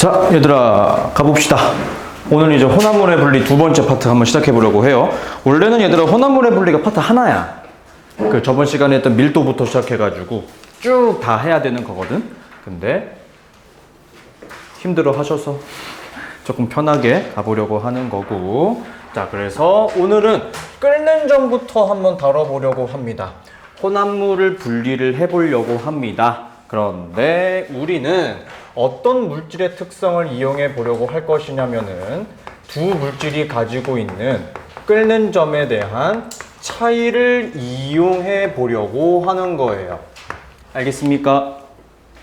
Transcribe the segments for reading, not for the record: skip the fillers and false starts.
자, 얘들아 가봅시다. 오늘 이제 혼합물의 분리 두 번째 파트 한번 시작해 보려고 해요. 원래는 얘들아 혼합물의 분리가 파트 하나야. 그 저번 시간에 했던 밀도부터 시작해 가지고 쭉 다 해야 되는 거거든. 근데 힘들어 하셔서 조금 편하게 가보려고 하는 거고. 자, 그래서 오늘은 끓는 점부터 한번 다뤄보려고 합니다. 혼합물을 분리를 해보려고 합니다. 그런데 우리는 어떤 물질의 특성을 이용해 보려고 할 것이냐면은 두 물질이 가지고 있는 끓는 점에 대한 차이를 이용해 보려고 하는 거예요. 알겠습니까?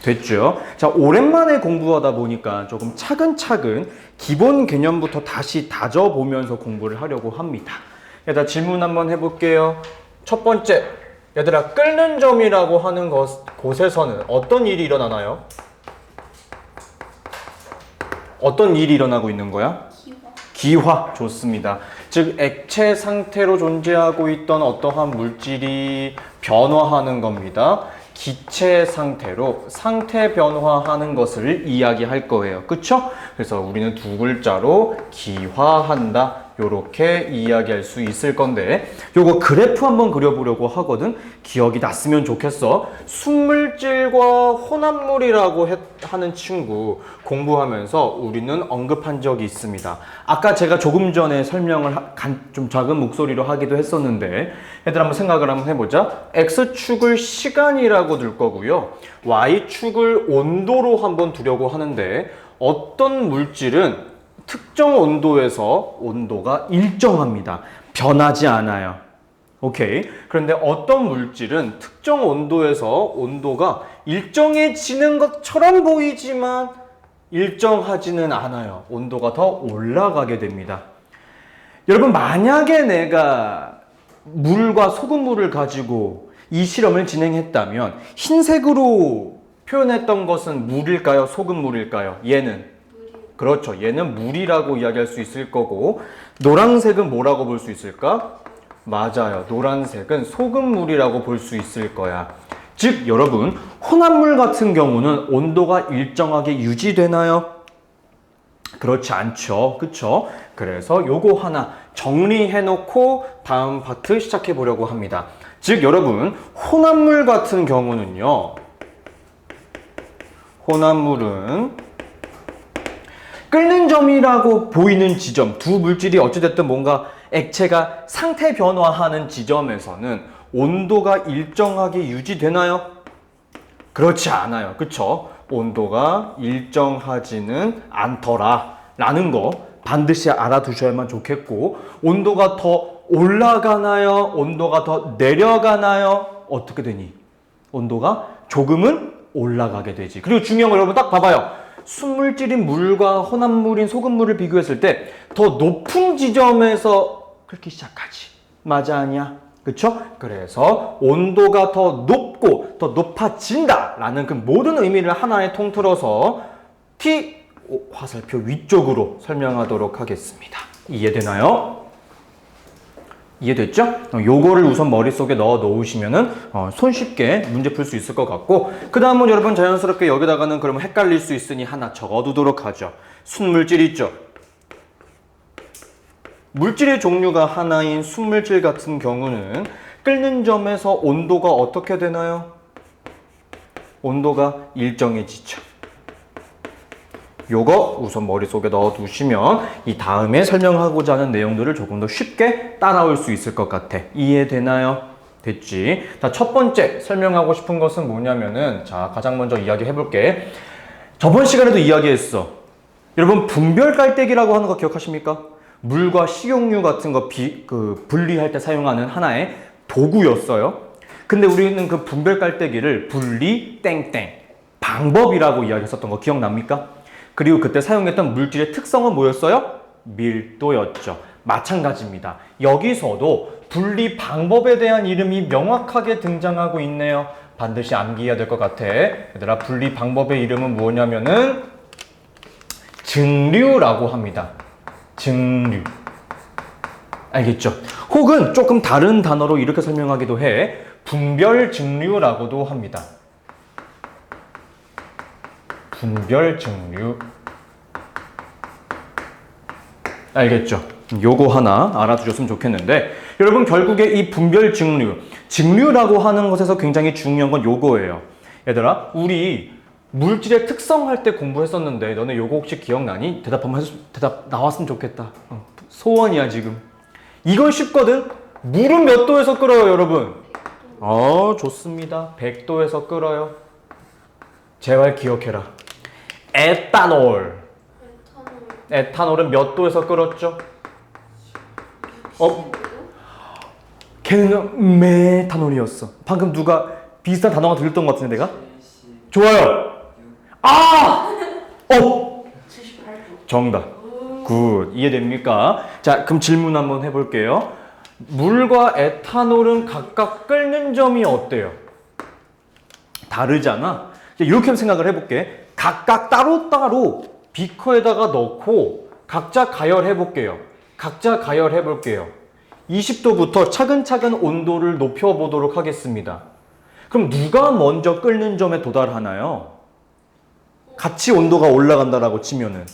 됐죠? 자, 오랜만에 공부하다 보니까 조금 차근차근 기본 개념부터 다시 다져보면서 공부를 하려고 합니다. 얘들아, 질문 한번 해볼게요. 첫 번째, 얘들아, 끓는 점이라고 하는 곳에서는 어떤 일이 일어나나요? 어떤 일이 일어나고 있는 거야? 기화. 좋습니다. 즉, 액체 상태로 존재하고 있던 어떠한 물질이 변화하는 겁니다. 기체 상태로 상태 변화하는 것을 이야기할 거예요. 그쵸? 그래서 우리는 두 글자로 기화한다, 요렇게 이야기할 수 있을 건데, 요거 그래프 한번 그려보려고 하거든. 기억이 났으면 좋겠어. 순물질과 혼합물이라고 하는 친구 공부하면서 우리는 언급한 적이 있습니다. 아까 제가 조금 전에 설명을 좀 작은 목소리로 하기도 했었는데, 얘들 한번 생각을 한번 해보자. X축을 시간이라고 둘 거고요, Y축을 온도로 한번 두려고 하는데, 어떤 물질은 특정 온도에서 온도가 일정합니다. 변하지 않아요. 오케이. 그런데 어떤 물질은 특정 온도에서 온도가 일정해지는 것처럼 보이지만 일정하지는 않아요. 온도가 더 올라가게 됩니다. 여러분, 만약에 내가 물과 소금물을 가지고 이 실험을 진행했다면 흰색으로 표현했던 것은 물일까요? 소금물일까요? 얘는? 그렇죠. 얘는 물이라고 이야기할 수 있을 거고, 노란색은 뭐라고 볼 수 있을까? 맞아요. 노란색은 소금물이라고 볼 수 있을 거야. 즉, 여러분, 혼합물 같은 경우는 온도가 일정하게 유지되나요? 그렇지 않죠. 그쵸? 그래서 요거 하나 정리해 놓고 다음 파트 시작해 보려고 합니다. 즉, 여러분, 혼합물 같은 경우는요, 혼합물은 끓는 점이라고 보이는 지점, 두 물질이 어찌됐든 뭔가 액체가 상태 변화하는 지점에서는 온도가 일정하게 유지되나요? 그렇지 않아요. 그쵸? 온도가 일정하지는 않더라 라는 거 반드시 알아두셔야만 좋겠고, 온도가 더 올라가나요? 온도가 더 내려가나요? 어떻게 되니? 온도가 조금은 올라가게 되지. 그리고 중요한 거 여러분 딱 봐봐요. 순물질인 물과 혼합물인 소금물을 비교했을 때 더 높은 지점에서 끓기 시작하지. 맞아, 아니야? 그쵸? 그래서 온도가 더 높고 더 높아진다 라는 그 모든 의미를 하나에 통틀어서 T 화살표 위쪽으로 설명하도록 하겠습니다. 이해되나요? 이해됐죠? 요거를 우선 머릿속에 넣어 놓으시면은 손쉽게 문제 풀 수 있을 것 같고, 그 다음은 여러분 자연스럽게 여기다가는 그러면 헷갈릴 수 있으니 하나 적어두도록 하죠. 순물질 있죠? 물질의 종류가 하나인 순물질 같은 경우는 끓는 점에서 온도가 어떻게 되나요? 온도가 일정해지죠. 요거 우선 머릿속에 넣어두시면 이 다음에 설명하고자 하는 내용들을 조금 더 쉽게 따라올 수 있을 것 같아. 이해되나요? 됐지? 자, 첫 번째 설명하고 싶은 것은 뭐냐면은, 자, 가장 먼저 이야기해볼게. 저번 시간에도 이야기했어. 여러분, 분별 깔때기라고 하는 거 기억하십니까? 물과 식용유 같은 거 분리할 때 사용하는 하나의 도구였어요. 근데 우리는 그 분별 깔때기를 분리 땡땡 방법이라고 이야기했었던 거 기억납니까? 그리고 그때 사용했던 물질의 특성은 뭐였어요? 밀도였죠. 마찬가지입니다. 여기서도 분리 방법에 대한 이름이 명확하게 등장하고 있네요. 반드시 암기해야 될 것 같아. 얘들아, 분리 방법의 이름은 뭐냐면은 증류라고 합니다. 증류. 알겠죠? 혹은 조금 다른 단어로 이렇게 설명하기도 해. 분별 증류라고도 합니다. 분별 증류. 알겠죠? 요거 하나 알아두셨으면 좋겠는데 여러분 결국에 이 분별 증류라고 하는 것에서 굉장히 중요한 건 요거예요. 얘들아 우리 물질의 특성 할 때 공부했었는데 너네 요거 혹시 기억나니? 대답 나왔으면 좋겠다. 소원이야 지금. 이건 쉽거든? 물은 몇 도에서 끓어요 여러분? 좋습니다. 100도에서 끓어요. 제발 기억해라. 에탄올은 몇 도에서 끓었죠? 걔는 메탄올이었어. 방금 누가 비슷한 단어가 들렸던 것 같은데 내가? 좋아요. 78도. 정답. 굿. 이해됩니까? 자, 그럼 질문 한번 해볼게요. 물과 에탄올은 각각 끓는 점이 어때요? 다르잖아. 이렇게 생각을 해볼게. 각각 따로따로 비커에다가 넣고 각자 가열해볼게요. 20도부터 차근차근 온도를 높여보도록 하겠습니다. 그럼 누가 먼저 끓는 점에 도달하나요? 같이 온도가 올라간다라고 치면은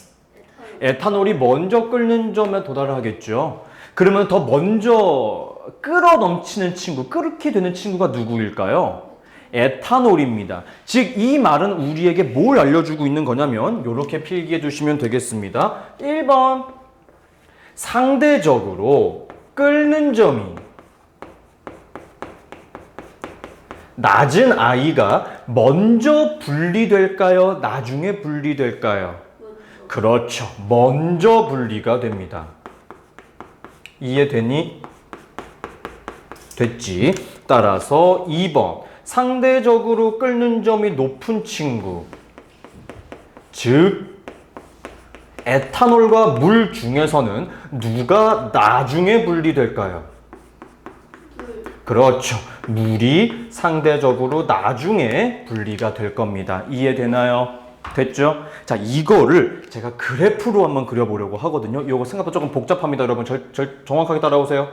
에탄올이 먼저 끓는 점에 도달하겠죠. 그러면 더 먼저 끓어 넘치는 친구, 끓게 되는 친구가 누구일까요? 에탄올입니다. 즉 이 말은 우리에게 뭘 알려주고 있는 거냐면 이렇게 필기해 두시면 되겠습니다. 1번 상대적으로 끓는 점이 낮은 아이가 먼저 분리될까요? 나중에 분리될까요? 그렇죠. 먼저 분리가 됩니다. 이해되니? 됐지? 따라서 2번 상대적으로 끓는 점이 높은 친구 즉 에탄올과 물 중에서는 누가 나중에 분리될까요? 그렇죠. 물이 상대적으로 나중에 분리가 될 겁니다. 이해되나요? 됐죠? 자, 이거를 제가 그래프로 한번 그려보려고 하거든요. 이거 생각보다 조금 복잡합니다. 여러분, 정확하게 따라오세요.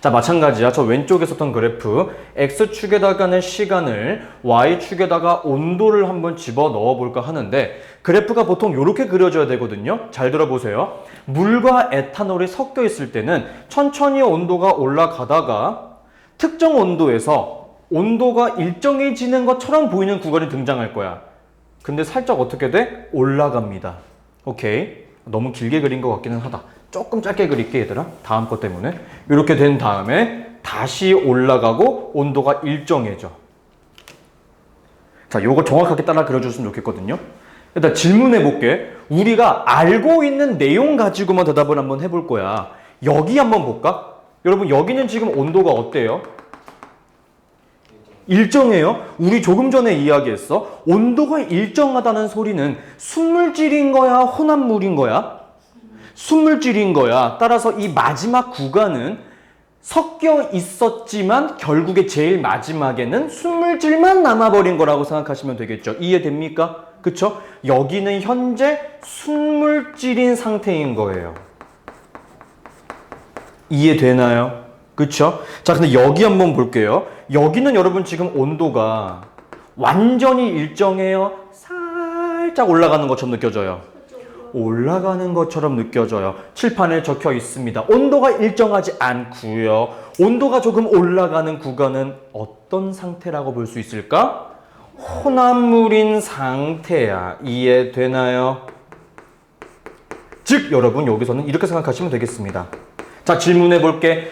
자, 마찬가지야. 저 왼쪽에 썼던 그래프 X축에다가는 시간을 Y축에다가 온도를 한번 집어 넣어 볼까 하는데 그래프가 보통 이렇게 그려져야 되거든요. 잘 들어보세요. 물과 에탄올이 섞여 있을 때는 천천히 온도가 올라가다가 특정 온도에서 온도가 일정해지는 것처럼 보이는 구간이 등장할 거야. 근데 살짝 어떻게 돼? 올라갑니다. 오케이. 너무 길게 그린 것 같기는 하다. 조금 짧게 그릴게 얘들아. 다음 것 때문에. 이렇게 된 다음에 다시 올라가고 온도가 일정해져. 자, 요거 정확하게 따라 그려줬으면 좋겠거든요. 일단 질문해 볼게. 우리가 알고 있는 내용 가지고만 대답을 한번 해볼 거야. 여기 한번 볼까? 여러분 여기는 지금 온도가 어때요? 일정해요? 우리 조금 전에 이야기했어. 온도가 일정하다는 소리는 순물질인 거야? 혼합물인 거야? 순물질인 거야. 따라서 이 마지막 구간은 섞여 있었지만 결국에 제일 마지막에는 순물질만 남아버린 거라고 생각하시면 되겠죠. 이해됩니까? 그쵸? 여기는 현재 순물질인 상태인 거예요. 이해되나요? 그쵸? 자, 근데 여기 한번 볼게요. 여기는 여러분 지금 온도가 완전히 일정해요? 살짝 올라가는 것처럼 느껴져요. 올라가는 것처럼 느껴져요. 칠판에 적혀 있습니다. 온도가 일정하지 않고요. 온도가 조금 올라가는 구간은 어떤 상태라고 볼 수 있을까? 혼합물인 상태야. 이해되나요? 즉 여러분 여기서는 이렇게 생각하시면 되겠습니다. 자, 질문해 볼게.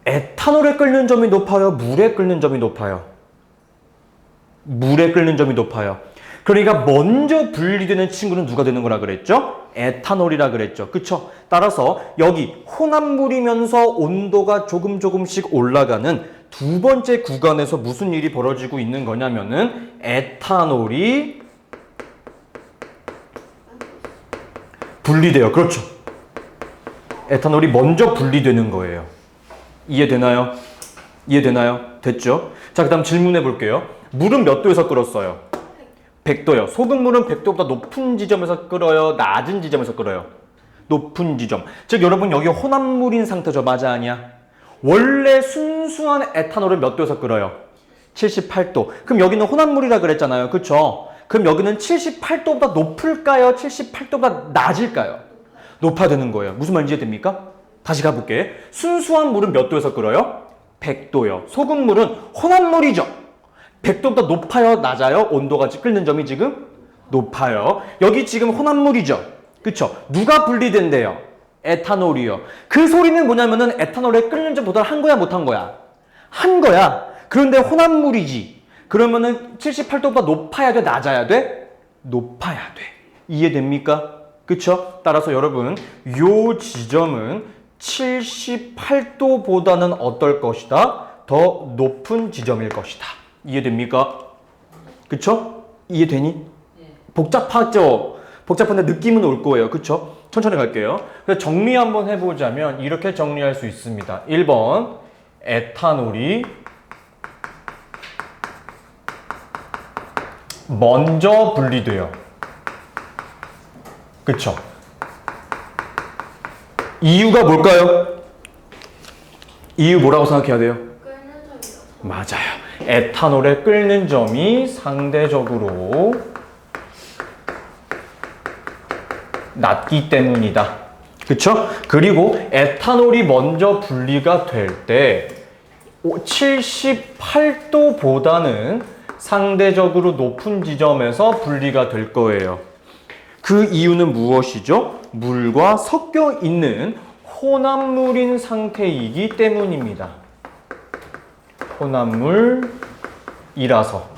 에탄올에 끓는 점이 높아요? 물에 끓는 점이 높아요? 물에 끓는 점이 높아요. 그러니까 먼저 분리되는 친구는 누가 되는 거라 그랬죠? 에탄올이라 그랬죠. 그쵸? 따라서 여기 혼합물이면서 온도가 조금씩 올라가는 두 번째 구간에서 무슨 일이 벌어지고 있는 거냐면은 에탄올이 분리돼요. 그렇죠? 에탄올이 먼저 분리되는 거예요. 이해되나요? 이해되나요? 됐죠? 자, 그 다음 질문해 볼게요. 물은 몇 도에서 끓었어요? 100도요. 소금물은 100도보다 높은 지점에서 끓어요? 낮은 지점에서 끓어요? 높은 지점. 즉 여러분 여기 혼합물인 상태죠. 맞아 아니야? 원래 순수한 에탄올은 몇 도에서 끓어요? 78도. 그럼 여기는 혼합물이라 그랬잖아요. 그쵸? 그럼 여기는 78도보다 높을까요? 78도보다 낮을까요? 높아야 되는 거예요. 무슨 말인지 이해됩니까? 다시 가볼게. 순수한 물은 몇 도에서 끓어요? 100도요. 소금물은 혼합물이죠. 100도보다 높아요? 낮아요? 온도가 끓는 점이 지금 높아요. 여기 지금 혼합물이죠. 그쵸? 누가 분리된대요? 에탄올이요. 그 소리는 뭐냐면은 에탄올에 끓는 점보다 한 거야, 못 한 거야? 한 거야. 그런데 혼합물이지. 그러면은 78도보다 높아야 돼, 낮아야 돼? 높아야 돼. 이해됩니까? 그쵸? 따라서 여러분, 요 지점은 78도보다는 어떨 것이다? 더 높은 지점일 것이다. 이해됩니까? 그쵸? 이해되니? 복잡하죠? 복잡한데 느낌은 올 거예요. 그쵸? 천천히 갈게요. 그래서 정리 한번 해보자면 이렇게 정리할 수 있습니다. 1번, 에탄올이 먼저 분리돼요. 그쵸? 이유가 뭘까요? 이유 뭐라고 생각해야 돼요? 끓는 점이요. 맞아요. 에탄올의 끓는 점이 상대적으로 낮기 때문이다. 그쵸? 그리고 에탄올이 먼저 분리가 될 때 78도보다는 상대적으로 높은 지점에서 분리가 될 거예요. 그 이유는 무엇이죠? 물과 섞여 있는 혼합물인 상태이기 때문입니다. 혼합물이라서.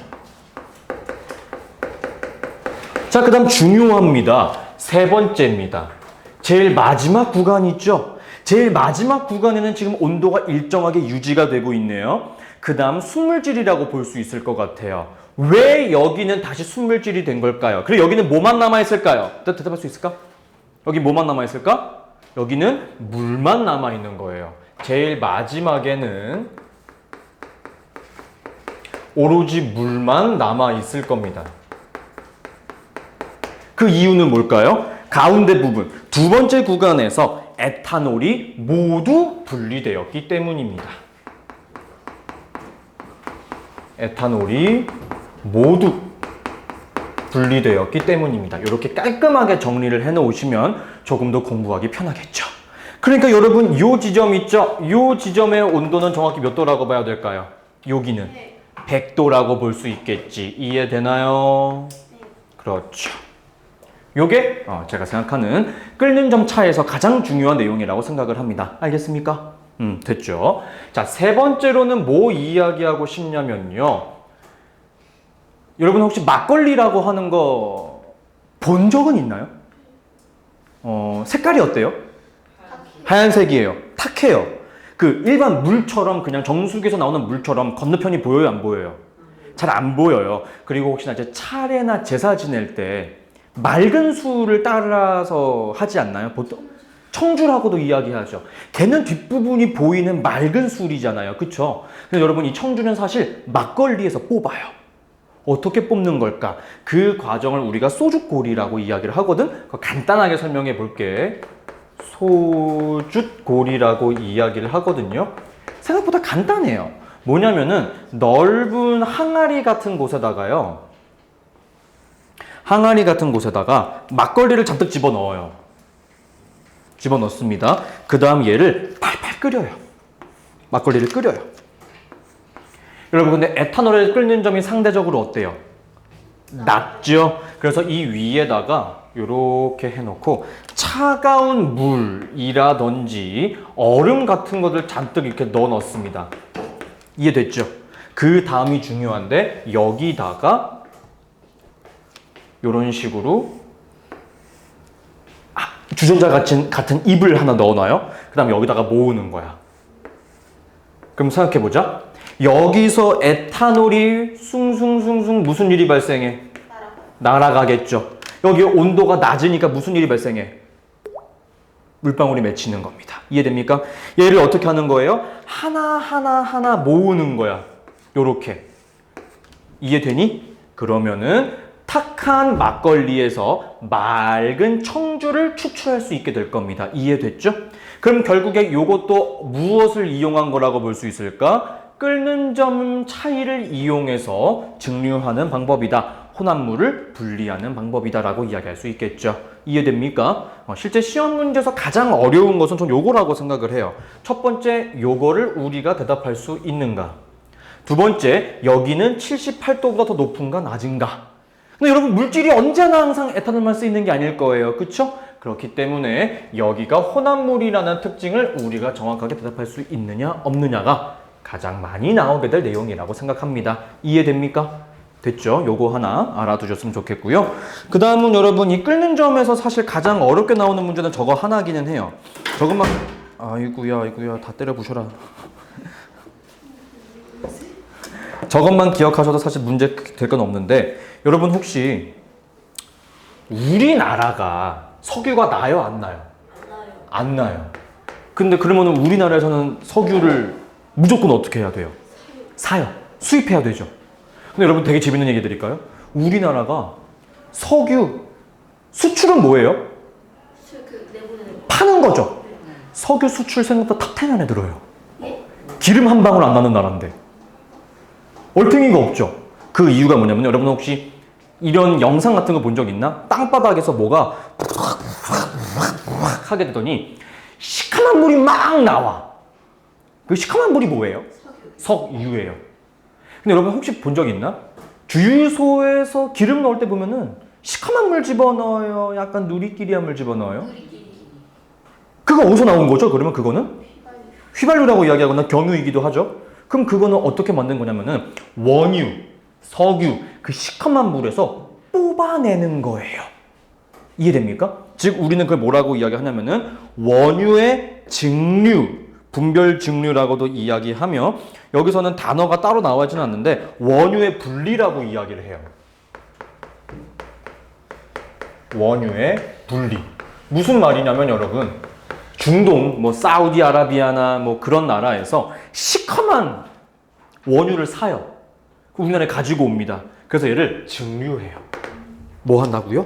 자, 그 다음 중요합니다. 세 번째입니다. 제일 마지막 구간 있죠? 제일 마지막 구간에는 지금 온도가 일정하게 유지가 되고 있네요. 그 다음 순물질이라고 볼 수 있을 것 같아요. 왜 여기는 다시 순물질이 된 걸까요? 그리고 여기는 뭐만 남아있을까요? 대답할 수 있을까? 여기 뭐만 남아있을까? 여기는 물만 남아있는 거예요. 제일 마지막에는 오로지 물만 남아있을 겁니다. 그 이유는 뭘까요? 가운데 부분, 두 번째 구간에서 에탄올이 모두 분리되었기 때문입니다. 에탄올이 모두 분리되었기 때문입니다. 이렇게 깔끔하게 정리를 해놓으시면 조금 더 공부하기 편하겠죠. 그러니까 여러분, 이 지점 있죠? 이 지점의 온도는 정확히 몇 도라고 봐야 될까요? 여기는 100도라고 볼 수 있겠지. 이해되나요? 그렇죠. 요게 제가 생각하는 끓는 점 차에서 가장 중요한 내용이라고 생각을 합니다. 알겠습니까? 됐죠. 자, 세 번째로는 뭐 이야기하고 싶냐면요. 여러분 혹시 막걸리라고 하는 거 본 적은 있나요? 색깔이 어때요? 하얀색이에요. 탁해요. 그 일반 물처럼 그냥 정수기에서 나오는 물처럼 건너편이 보여요, 안 보여요? 잘 안 보여요. 그리고 혹시나 이제 차례나 제사 지낼 때 맑은 수를 따라서 하지 않나요? 보통 청주라고도 이야기하죠. 걔는 뒷부분이 보이는 맑은 술이잖아요. 그쵸? 근데 여러분, 이 청주는 사실 막걸리에서 뽑아요. 어떻게 뽑는 걸까? 그 과정을 우리가 소주골이라고 이야기를 하거든? 간단하게 설명해 볼게. 소주골이라고 이야기를 하거든요. 생각보다 간단해요. 뭐냐면은 넓은 항아리 같은 곳에다가요. 항아리 같은 곳에다가 막걸리를 잔뜩 집어넣어요. 집어넣습니다. 그 다음 얘를 팔팔 끓여요. 막걸리를 끓여요. 여러분, 근데 에탄올을 끓는 점이 상대적으로 어때요? 낮죠? 그래서 이 위에다가 이렇게 해놓고 차가운 물이라든지 얼음 같은 것들 잔뜩 이렇게 넣어놨습니다. 이해됐죠? 그 다음이 중요한데 여기다가 이런 식으로 주전자 같은 잎을 하나 넣어놔요. 그 다음에 여기다가 모으는 거야. 그럼 생각해보자. 여기서 에탄올이 숭숭숭숭 무슨 일이 발생해? 날아가겠죠. 여기 온도가 낮으니까 무슨 일이 발생해? 물방울이 맺히는 겁니다. 이해됩니까? 얘를 어떻게 하는 거예요? 하나 모으는 거야. 요렇게. 이해되니? 그러면은 탁한 막걸리에서 맑은 청주를 추출할 수 있게 될 겁니다. 이해됐죠? 그럼 결국에 이것도 무엇을 이용한 거라고 볼 수 있을까? 끓는 점 차이를 이용해서 증류하는 방법이다. 혼합물을 분리하는 방법이다라고 이야기할 수 있겠죠. 이해됩니까? 실제 시험 문제에서 가장 어려운 것은 전 요거라고 생각을 해요. 첫 번째, 요거를 우리가 대답할 수 있는가? 두 번째, 여기는 78도보다 더 높은가 낮은가? 근데 여러분, 물질이 언제나 항상 에탄올만 쓰이는 게 아닐 거예요. 그쵸? 그렇기 때문에 여기가 혼합물이라는 특징을 우리가 정확하게 대답할 수 있느냐 없느냐가 가장 많이 나오게 될 내용이라고 생각합니다. 이해됩니까? 됐죠? 요거 하나 알아두셨으면 좋겠고요. 그 다음은 여러분, 이 끓는 점에서 사실 가장 어렵게 나오는 문제는 저거 하나기는 해요. 저것만, 아이구야 다 때려 부셔라. 저것만 기억하셔도 사실 문제 될 건 없는데, 여러분 혹시 우리나라가 석유가 나요, 안 나요? 안 나요. 근데 그러면 우리나라에서는 석유를 무조건 어떻게 해야 돼요? 사요. 수입해야 되죠. 근데 여러분 되게 재밌는 얘기 드릴까요? 우리나라가 석유 수출은 뭐예요? 파는 거죠. 석유 수출 생각보다 탑10 안에 들어요. 기름 한 방울 안 나는 나라인데. 얼탱이가 없죠. 그 이유가 뭐냐면, 여러분 혹시 이런 영상 같은 거 본 적 있나? 땅바닥에서 뭐가 하게 되더니 시커먼 물이 막 나와. 그 시커먼 물이 뭐예요? 석유예요. 근데 여러분 혹시 본 적 있나? 주유소에서 기름 넣을 때 보면은 시커먼 물 집어넣어요? 약간 누리끼리한 물 집어넣어요? 그거 어디서 나온 거죠? 그러면 그거는? 휘발유라고 이야기하거나 경유이기도 하죠. 그럼 그거는 어떻게 만든 거냐면은 원유, 석유, 그 시커먼 물에서 뽑아내는 거예요. 이해됩니까? 즉 우리는 그걸 뭐라고 이야기하냐면은 원유의 증류, 분별 증류라고도 이야기하며, 여기서는 단어가 따로 나와있지는 않는데 원유의 분리라고 이야기를 해요. 원유의 분리. 무슨 말이냐면 여러분, 중동, 뭐 사우디아라비아나 뭐 그런 나라에서 시커먼 원유를 사요. 우리나라에 가지고 옵니다. 그래서 얘를 증류해요. 뭐 한다고요?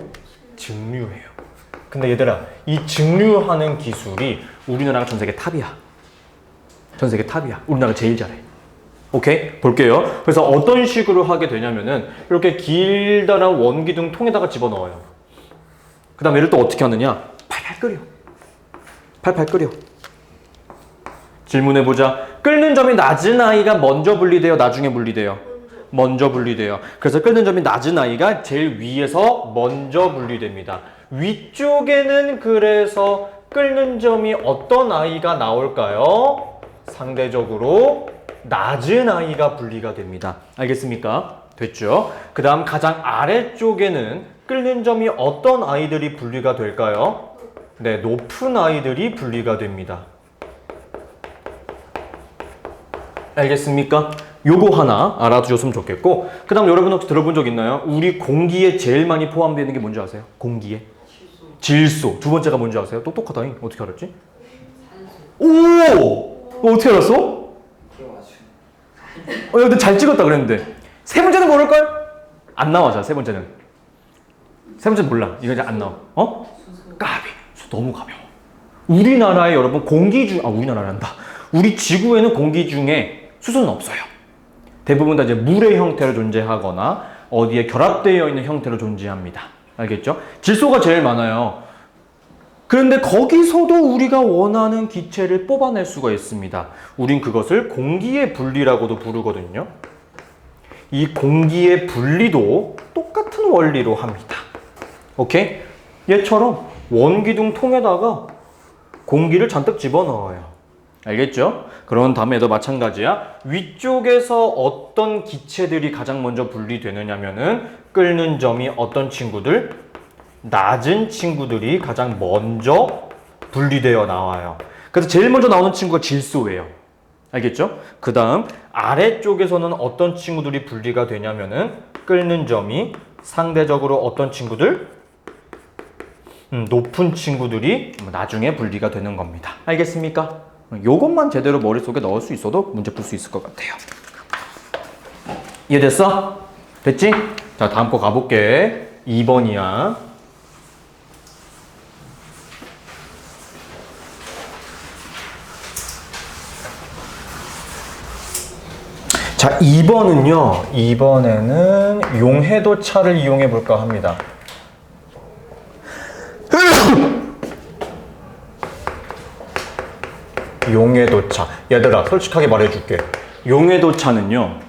증류해요. 근데 얘들아, 이 증류하는 기술이 우리나라가 전 세계 탑이야. 전 세계 탑이야. 우리나라가 제일 잘해. 오케이? 볼게요. 그래서 어떤 식으로 하게 되냐면은 이렇게 길다란 원기둥 통에다가 집어넣어요. 그 다음에 얘를 또 어떻게 하느냐? 팔팔 끓여. 팔팔 끓여. 질문해보자. 끓는 점이 낮은 아이가 먼저 분리돼요? 나중에 분리돼요? 먼저 분리돼요. 그래서 끓는 점이 낮은 아이가 제일 위에서 먼저 분리됩니다. 위쪽에는 그래서 끓는 점이 어떤 아이가 나올까요? 상대적으로 낮은 아이가 분리가 됩니다. 알겠습니까? 됐죠? 그 다음 가장 아래쪽에는 끓는 점이 어떤 아이들이 분리가 될까요? 네, 높은 아이들이 분리가 됩니다. 알겠습니까? 요거 하나 알아두셨으면 좋겠고, 그 다음 여러분 혹시 들어본 적 있나요? 우리 공기에 제일 많이 포함되어 있는 게 뭔지 아세요? 공기에? 질소. 두 번째가 뭔지 아세요? 똑똑하다잉. 어떻게 알았지? 오! 어떻게 알았어? 근데 잘 찍었다 그랬는데. 세 번째는 모를걸? 안 나와, 세 번째는. 세 번째는 몰라. 이거 이제 안 나와. 까비. 너무 가벼워. 우리나라에 여러분 우리나라란다. 우리 지구에는 공기 중에 수소는 없어요. 대부분 다 이제 물의 형태로 존재하거나 어디에 결합되어 있는 형태로 존재합니다. 알겠죠? 질소가 제일 많아요. 그런데 거기서도 우리가 원하는 기체를 뽑아낼 수가 있습니다. 우린 그것을 공기의 분리라고도 부르거든요. 이 공기의 분리도 똑같은 원리로 합니다. 오케이? 얘처럼 원기둥 통에다가 공기를 잔뜩 집어넣어요. 알겠죠? 그런 다음에도 마찬가지야. 위쪽에서 어떤 기체들이 가장 먼저 분리되느냐면은 끓는 점이 어떤 친구들? 낮은 친구들이 가장 먼저 분리되어 나와요. 그래서 제일 먼저 나오는 친구가 질소예요. 알겠죠? 그 다음 아래쪽에서는 어떤 친구들이 분리가 되냐면은 끓는 점이 상대적으로 어떤 친구들? 높은 친구들이 나중에 분리가 되는 겁니다. 알겠습니까? 요것만 제대로 머릿속에 넣을 수 있어도 문제 풀 수 있을 것 같아요. 이해됐어? 됐지? 자, 다음 거 가볼게. 2번이야. 자, 2번은요. 이번에는 용해도차를 이용해 볼까 합니다. 용해도차. 얘들아, 솔직하게 말해줄게. 용해도차는요.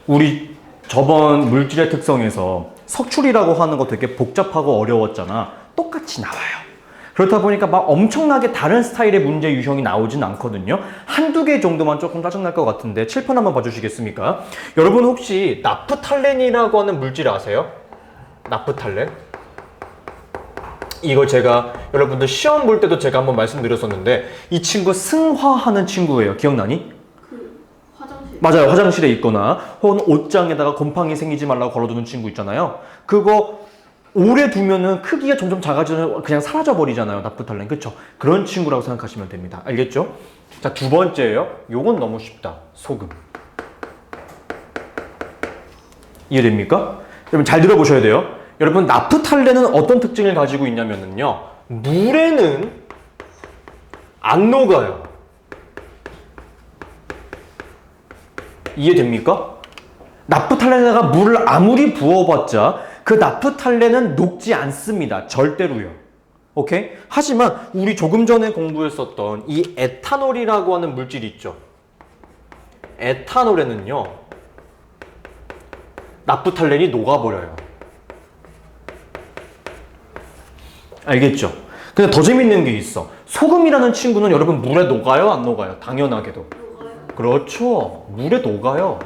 우리 저번 물질의 특성에서 석출이라고 하는 거 되게 복잡하고 어려웠잖아. 똑같이 나와요. 그렇다 보니까 막 엄청나게 다른 스타일의 문제 유형이 나오진 않거든요. 한두 개 정도만 조금 짜증날 것 같은데 칠판 한번 봐주시겠습니까? 여러분 혹시 나프탈렌이라고 하는 물질 아세요? 나프탈렌? 이거 제가 여러분들 시험 볼 때도 제가 한번 말씀드렸었는데 이 친구 승화하는 친구예요. 기억나니? 화장실. 맞아요. 화장실에 있거나 혹은 옷장에다가 곰팡이 생기지 말라고 걸어두는 친구 있잖아요. 그거 오래 두면은 크기가 점점 작아져서 그냥 사라져 버리잖아요. 나프탈렌. 그쵸? 그런 친구라고 생각하시면 됩니다. 알겠죠? 자, 두 번째예요. 요건 너무 쉽다. 소금. 이해됩니까? 여러분 잘 들어보셔야 돼요. 여러분 나프탈렌은 어떤 특징을 가지고 있냐면요. 물에는 안 녹아요. 이해됩니까? 나프탈렌에다가 물을 아무리 부어봤자 그 나프탈렌은 녹지 않습니다. 절대로요. 오케이? 하지만 우리 조금 전에 공부했었던 이 에탄올이라고 하는 물질이 있죠. 에탄올에는요. 나프탈렌이 녹아버려요. 알겠죠? 근데 더 재밌는 게 있어. 소금이라는 친구는 여러분 물에 녹아요? 안 녹아요? 당연하게도. 녹아요. 그렇죠. 물에 녹아요.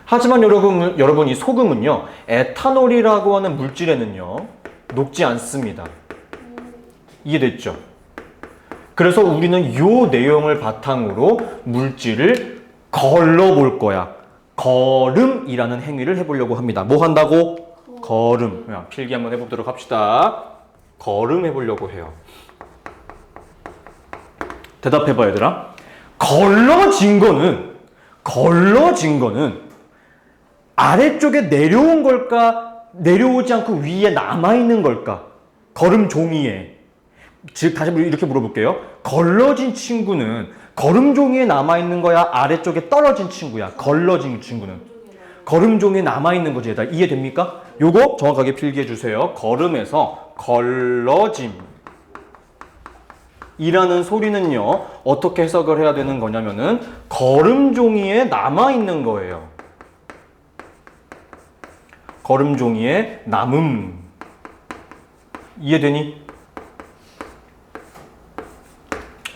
하지만 여러분 이 소금은요. 에탄올이라고 하는 물질에는요. 녹지 않습니다. 이해됐죠? 그래서 우리는 이 내용을 바탕으로 물질을 걸러볼 거야. 걸음이라는 행위를 해보려고 합니다. 뭐 한다고? 걸음. 필기 한번 해보도록 합시다. 걸음 해보려고 해요. 대답해봐 얘들아. 걸러진 거는 아래쪽에 내려온 걸까? 내려오지 않고 위에 남아있는 걸까? 걸음 종이에. 즉 다시 이렇게 물어볼게요. 걸러진 친구는 걸음 종이에 남아있는 거야? 아래쪽에 떨어진 친구야? 걸러진 친구는 걸음 종이에 남아있는 거지. 얘들아. 이해됩니까? 요거 정확하게 필기해 주세요. 걸음에서 걸러짐 이라는 소리는요. 어떻게 해석을 해야 되는 거냐면은 걸음 종이에 남아있는 거예요. 걸음 종이에 남음. 이해되니?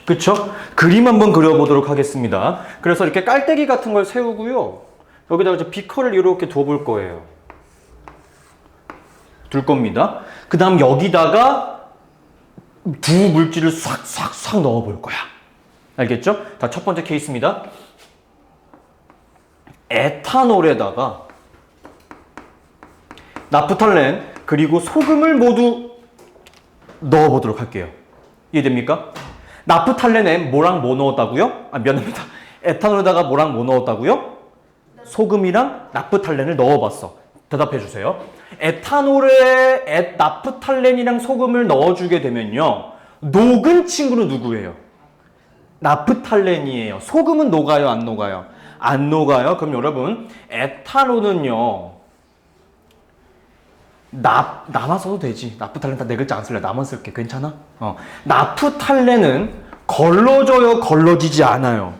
그쵸? 그림 한번 그려보도록 하겠습니다. 그래서 이렇게 깔때기 같은 걸 세우고요. 여기다가 이제 비커를 이렇게 둬볼 거예요. 둘 겁니다. 그 다음 여기다가 두 물질을 싹 넣어볼 거야. 알겠죠? 자, 첫 번째 케이스입니다. 에탄올에다가 나프탈렌 그리고 소금을 모두 넣어보도록 할게요. 이해됩니까? 나프탈렌에 뭐랑 뭐 넣었다고요? 미안합니다. 에탄올에다가 뭐랑 뭐 넣었다고요? 소금이랑 나프탈렌을 넣어봤어. 대답해주세요. 에탄올에 나프탈렌이랑 소금을 넣어주게 되면요. 녹은 친구는 누구예요? 나프탈렌이에요. 소금은 녹아요? 안 녹아요? 안 녹아요. 그럼 여러분 에탄올은요. 나만 써도 되지. 나프탈렌 다 네 글자 안 쓸래. 나만 쓸게. 괜찮아? 나프탈렌은 걸러져요? 걸러지지 않아요?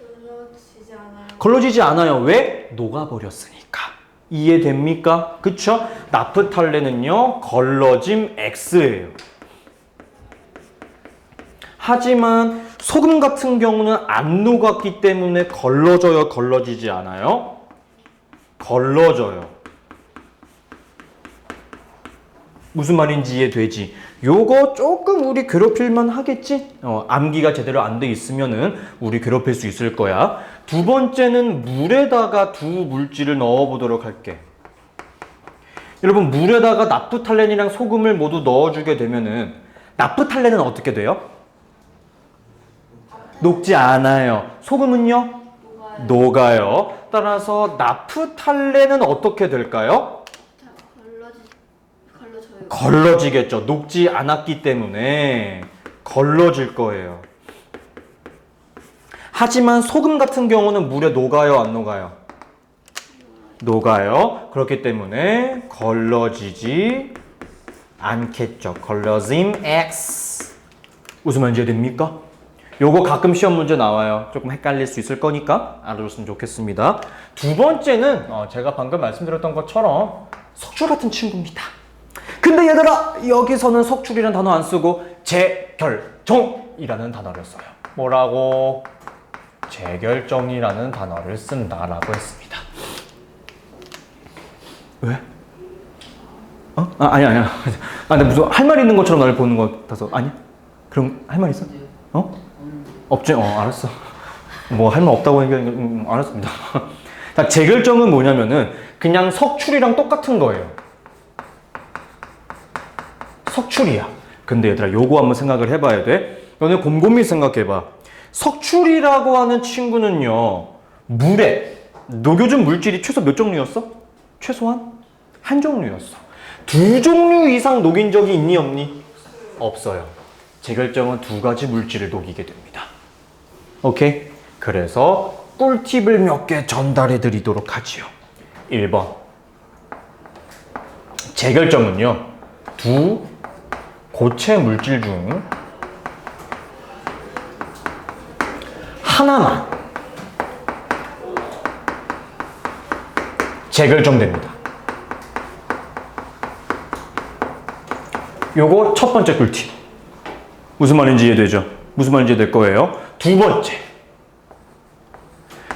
걸러지지 않아요. 걸러지지 않아요. 왜? 녹아버렸으니까. 이해됩니까? 그쵸? 나프탈렌은요. 걸러짐 X예요. 하지만 소금 같은 경우는 안 녹았기 때문에 걸러져요? 걸러지지 않아요? 걸러져요. 무슨 말인지 이해되지? 요거 조금 우리 괴롭힐만 하겠지? 암기가 제대로 안 돼 있으면은 우리 괴롭힐 수 있을 거야. 두 번째는 물에다가 두 물질을 넣어보도록 할게. 여러분 물에다가 나프탈렌이랑 소금을 모두 넣어주게 되면은 나프탈렌은 어떻게 돼요? 녹지 않아요. 소금은요? 녹아요. 따라서 나프탈렌은 어떻게 될까요? 걸러지겠죠. 녹지 않았기 때문에 걸러질 거예요. 하지만 소금 같은 경우는 물에 녹아요, 안 녹아요? 녹아요. 그렇기 때문에 걸러지지 않겠죠. 걸러짐 X. 무슨 말인지 됩니까? 요거 가끔 시험 문제 나와요. 조금 헷갈릴 수 있을 거니까 알아줬으면 좋겠습니다. 두 번째는 제가 방금 말씀드렸던 것처럼 석출 같은 친구입니다. 근데 얘들아, 여기서는 석출이라는 단어 안 쓰고 재결정이라는 단어를 써요. 뭐라고? 재결정이라는 단어를 쓴다라고 했습니다. 왜? 아니야. 근데 무슨 할 말 있는 것처럼 나를 보는 것 같아서. 아니야? 그럼 할 말 있어? 없지? 알았어. 뭐 할 말 없다고 얘기하니까 알았습니다. 자, 재결정은 뭐냐면은 그냥 석출이랑 똑같은 거예요. 석출이야. 근데 얘들아, 요거 한번 생각을 해봐야 돼. 너네 곰곰이 생각해봐. 석출이라고 하는 친구는요, 물에 녹여준 물질이 최소 몇 종류였어? 최소한 한 종류였어. 두 종류 이상 녹인 적이 있니 없니? 없어요. 재결정은 두 가지 물질을 녹이게 됩니다. 오케이? 그래서 꿀팁을 몇 개 전달해 드리도록 하지요. 1번. 재결정은요, 두 고체 물질 중 하나만 재결정됩니다. 요거 첫 번째 꿀팁. 무슨 말인지 이해되죠? 무슨 말인지 될 거예요. 두 번째.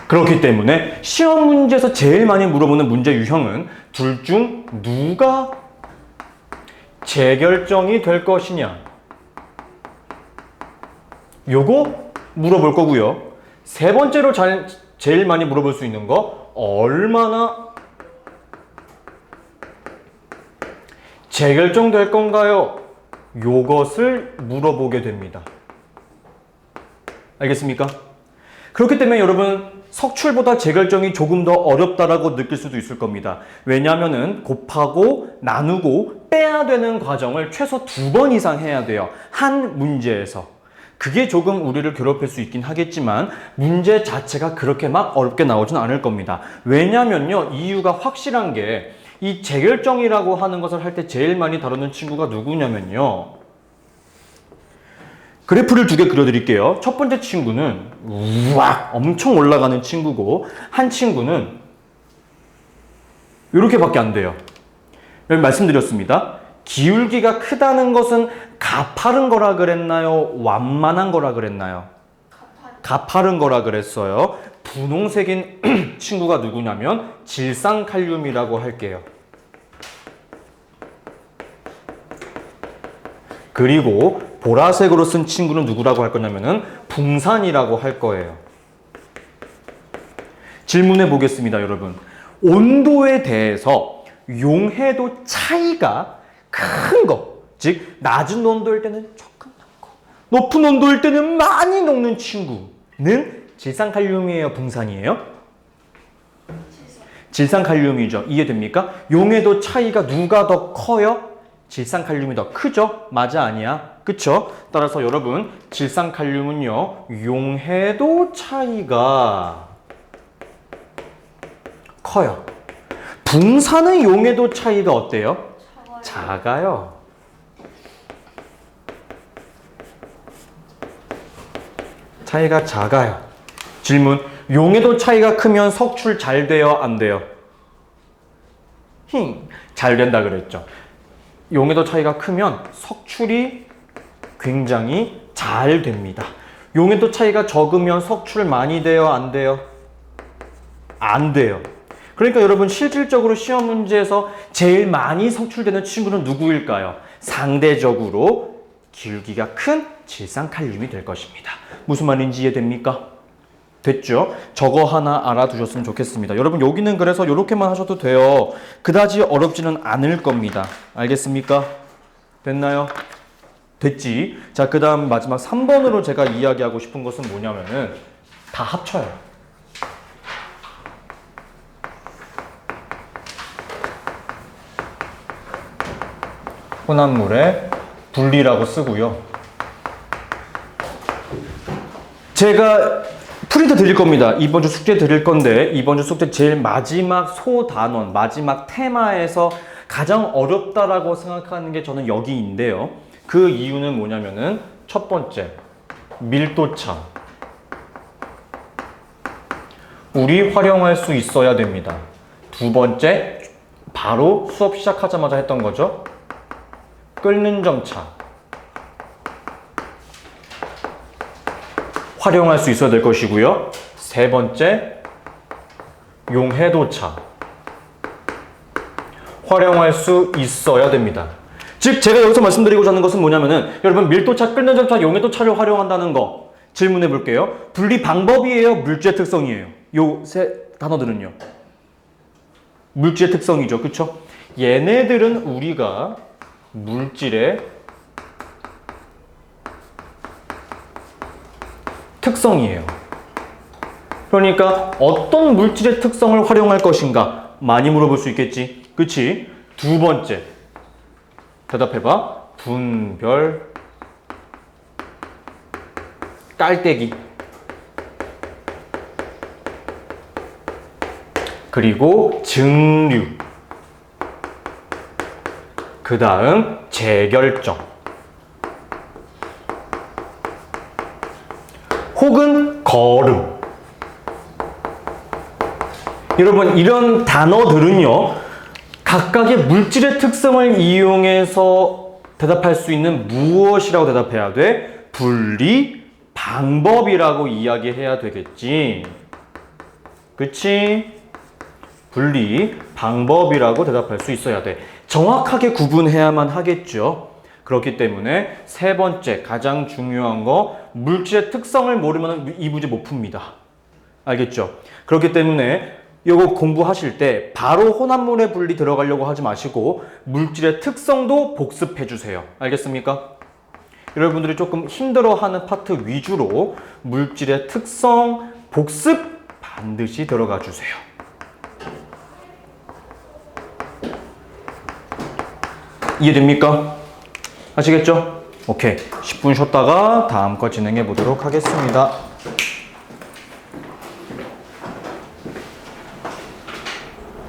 그렇기 때문에 시험 문제에서 제일 많이 물어보는 문제 유형은 둘 중 누가 재결정이 될 것이냐. 요거 물어볼 거고요. 세 번째로 제일 많이 물어볼 수 있는 거, 얼마나 재결정될 건가요? 요것을 물어보게 됩니다. 알겠습니까? 그렇기 때문에 여러분, 석출보다 재결정이 조금 더 어렵다라고 느낄 수도 있을 겁니다. 왜냐하면은 곱하고 나누고 빼야 되는 과정을 최소 2번 이상 해야 돼요. 한 문제에서. 그게 조금 우리를 괴롭힐 수 있긴 하겠지만 문제 자체가 그렇게 막 어렵게 나오진 않을 겁니다. 왜냐면요, 이유가 확실한 게 이 재결정이라고 하는 것을 할 때 제일 많이 다루는 친구가 누구냐면요, 그래프를 두 개 그려드릴게요. 첫 번째 친구는 우와 엄청 올라가는 친구고, 한 친구는 이렇게밖에 안 돼요. 여기 말씀드렸습니다. 기울기가 크다는 것은 가파른 거라 그랬나요? 완만한 거라 그랬나요? 가파른 거라 그랬어요. 분홍색인 친구가 누구냐면 질산칼륨이라고 할게요. 그리고 보라색으로 쓴 친구는 누구라고 할 거냐면은 붕산이라고 할 거예요. 질문해 보겠습니다, 여러분. 온도에 대해서 용해도 차이가 큰 거, 즉 낮은 온도일 때는 조금 녹고 높은 온도일 때는 많이 녹는 친구는 질산칼륨이에요, 붕산이에요? 질산칼륨이죠. 이해됩니까? 용해도 차이가 누가 더 커요? 질산칼륨이 더 크죠? 맞아, 아니야? 그쵸? 따라서 여러분, 질산칼륨은요, 용해도 차이가 커요. 붕산의 용해도 차이가 어때요? 작아요. 차이가 작아요. 질문, 용해도 차이가 크면 석출 잘 돼요, 안 돼요? 잘 된다 그랬죠. 용해도 차이가 크면 석출이 굉장히 잘 됩니다. 용해도 차이가 적으면 석출 많이 돼요, 안 돼요? 안 돼요. 그러니까 여러분, 실질적으로 시험 문제에서 제일 많이 석출되는 친구는 누구일까요? 상대적으로 기울기가 큰 질산칼륨이 될 것입니다. 무슨 말인지 이해됩니까? 됐죠? 저거 하나 알아두셨으면 좋겠습니다. 여러분, 여기는 그래서 이렇게만 하셔도 돼요. 그다지 어렵지는 않을 겁니다. 알겠습니까? 됐나요? 됐지? 자, 그 다음 마지막 3번으로 제가 이야기하고 싶은 것은 뭐냐면은 다 합쳐요. 혼합물의 분리라고 쓰고요. 제가 프린트 드릴 겁니다. 이번 주 숙제 드릴 건데 이번 주 숙제 제일 마지막 소단원, 마지막 테마에서 가장 어렵다라고 생각하는 게 저는 여기인데요. 그 이유는 뭐냐면은 첫 번째, 밀도차. 우리 활용할 수 있어야 됩니다. 두 번째, 바로 수업 시작하자마자 했던 거죠. 끓는 점차. 활용할 수 있어야 될 것이고요. 세 번째, 용해도차. 활용할 수 있어야 됩니다. 즉 제가 여기서 말씀드리고자 하는 것은 뭐냐면은 여러분 밀도차, 끓는 점차, 용해도차를 활용한다는 거 질문해 볼게요. 분리 방법이에요? 물질의 특성이에요? 요 세 단어들은요. 물질의 특성이죠. 그쵸? 얘네들은 우리가 물질의 특성이에요. 그러니까 어떤 물질의 특성을 활용할 것인가 많이 물어볼 수 있겠지. 그치? 두 번째 대답해봐. 분별, 깔때기, 그리고 증류, 그 다음 재결정, 혹은 거름. 여러분 이런 단어들은요 각각의 물질의 특성을 이용해서 대답할 수 있는 무엇이라고 대답해야 돼? 분리 방법이라고 이야기해야 되겠지. 그치? 분리 방법이라고 대답할 수 있어야 돼. 정확하게 구분해야만 하겠죠. 그렇기 때문에 세 번째 가장 중요한 거, 물질의 특성을 모르면 이 문제 못 풉니다. 알겠죠? 그렇기 때문에 이거 공부하실 때 바로 혼합물의 분리 들어가려고 하지 마시고 물질의 특성도 복습해 주세요. 알겠습니까? 여러분들이 조금 힘들어하는 파트 위주로 물질의 특성 복습 반드시 들어가 주세요. 이해됩니까? 아시겠죠? 오케이. 10분 쉬었다가 다음 거 진행해 보도록 하겠습니다.